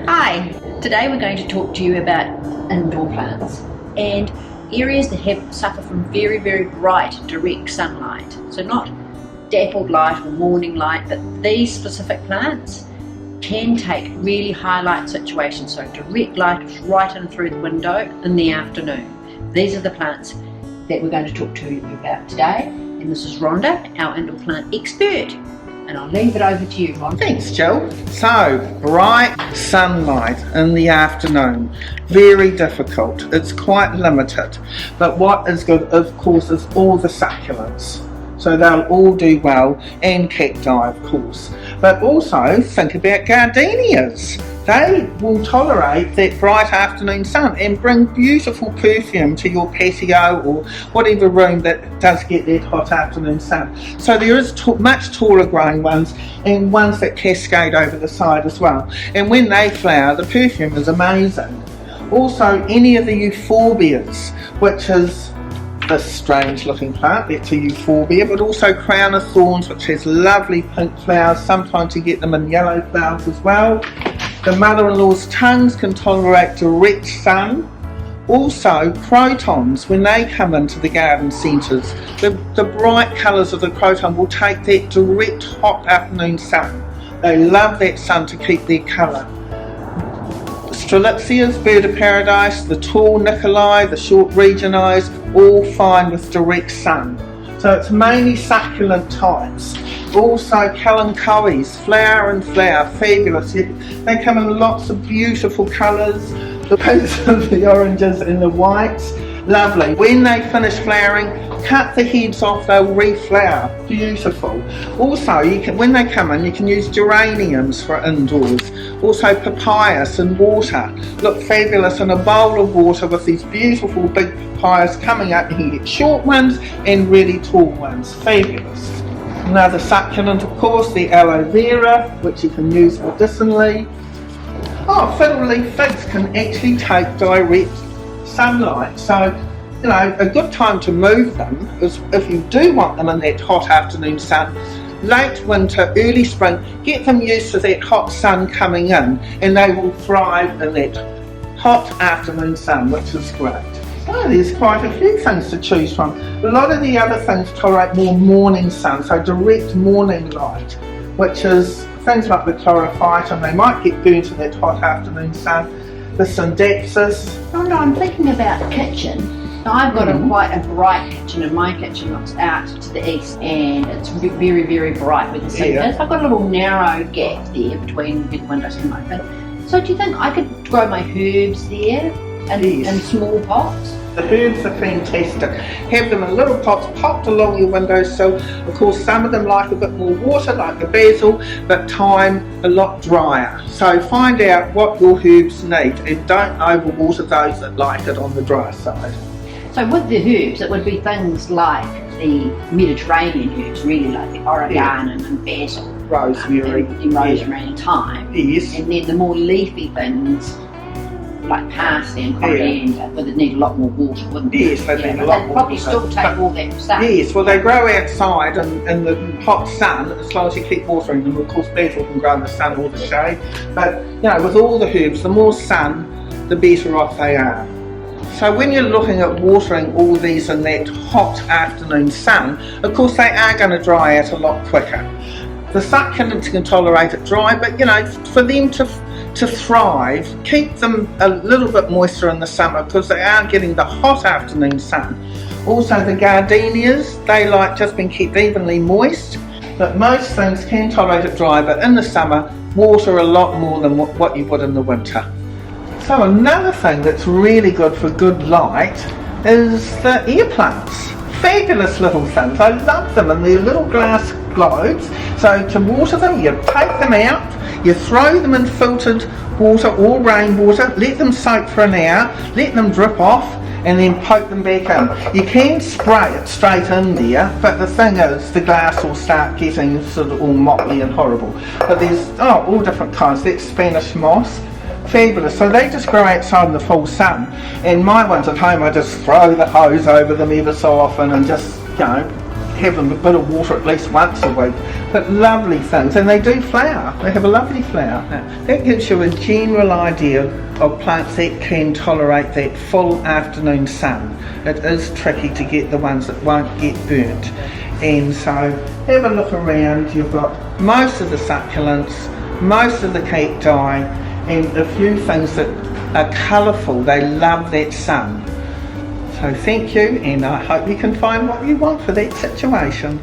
Hi, today we're going to talk to you about indoor plants and areas that suffer from very, very bright direct sunlight. So not dappled light or morning light, but these specific plants can take really high light situations, so direct light right in through the window in the afternoon. These are the plants that we're going to talk to you about today, and this is Rhonda, our indoor plant expert. And I'll leave it over to you, Ron. Thanks, Jill. So, bright sunlight in the afternoon, very difficult. It's quite limited. But what is good, of course, is all the succulents. So they'll all do well, and cacti, of course. But also think about gardenias. They will tolerate that bright afternoon sun and bring beautiful perfume to your patio or whatever room that does get that hot afternoon sun. So there is much taller growing ones and ones that cascade over the side as well. And when they flower, the perfume is amazing. Also, any of the euphorbias, which is this strange looking plant, that's a euphorbia, but also crown of thorns, which has lovely pink flowers. Sometimes you get them in yellow flowers as well. The mother-in-law's tongues can tolerate direct sun. Also, crotons, when they come into the garden centres, the bright colours of the croton will take that direct hot afternoon sun. They love that sun to keep their colour. Strelitzias, bird of paradise, the tall Nicolai, the short regionised, all fine with direct sun. So it's mainly succulent types. Also kalanchoes, flower and flower, fabulous. They come in lots of beautiful colours, the pinks and the oranges and the whites, lovely. When they finish flowering, cut the heads off, they'll reflower, beautiful. Also, when they come in, you can use geraniums for indoors. Also papayas in water, look fabulous in a bowl of water with these beautiful big papayas coming up. You can get short ones and really tall ones, fabulous. Another succulent, of course, the aloe vera, which you can use medicinally. Oh, fiddle leaf figs can actually take direct sunlight. So, you know, a good time to move them is if you do want them in that hot afternoon sun, late winter, early spring, get them used to that hot sun coming in and they will thrive in that hot afternoon sun, which is great. Oh, there's quite a few things to choose from. A lot of the other things tolerate more morning sun, so direct morning light, which is things like the chlorophyton. They might get burnt in that hot afternoon sun. The syndapsis. Oh no, I'm thinking about kitchen. Now, I've got quite a bright kitchen, and my kitchen looks out to the east and it's very, very bright with the sink. Yeah. I've got a little narrow gap there between big windows and open. So do you think I could grow my herbs there in small pots? The herbs are fantastic. Have them in little pots popped along your windowsill. Of course, some of them like a bit more water, like the basil, but thyme a lot drier. So find out what your herbs need and don't overwater those that like it on the dry side. So with the herbs, it would be things like the Mediterranean herbs, really, like the oregano and basil, rosemary, and rosemary and thyme. Yes. And then the more leafy things like parsley and coriander, but it need a lot more water, wouldn't it? Yes, they need a lot more water. Probably still take all that stuff. Yes, well they grow outside in the hot sun as long as you keep watering them. Of course, basil can grow in the sun or the shade, but you know, with all the herbs, the more sun, the better off they are. So when you're looking at watering all these in that hot afternoon sun, of course they are going to dry out a lot quicker. The succulents can tolerate it dry, but you know, for them to thrive, keep them a little bit moister in the summer because they are getting the hot afternoon sun. Also the gardenias, they like just being kept evenly moist, but most things can tolerate it dry, but in the summer, water a lot more than what you would in the winter. So another thing that's really good for good light is the air plants. Fabulous little things. I love them in their little glass globes. So to water them, you take them out, you throw them in filtered water or rainwater, let them soak for an hour, let them drip off, and then poke them back in. You can spray it straight in there, but the thing is, the glass will start getting sort of all motley and horrible. But there's all different kinds. That's Spanish moss. Fabulous. So they just grow outside in the full sun, and my ones at home I just throw the hose over them ever so often and just, you know, have them a bit of water at least once a week. But lovely things, and they do flower. They have a lovely flower. That gives you a general idea of plants that can tolerate that full afternoon sun. It is tricky to get the ones that won't get burnt. And so have a look around. You've got most of the succulents, most of the cacti, and a few things that are colourful. They love that sun. So thank you, and I hope you can find what you want for that situation.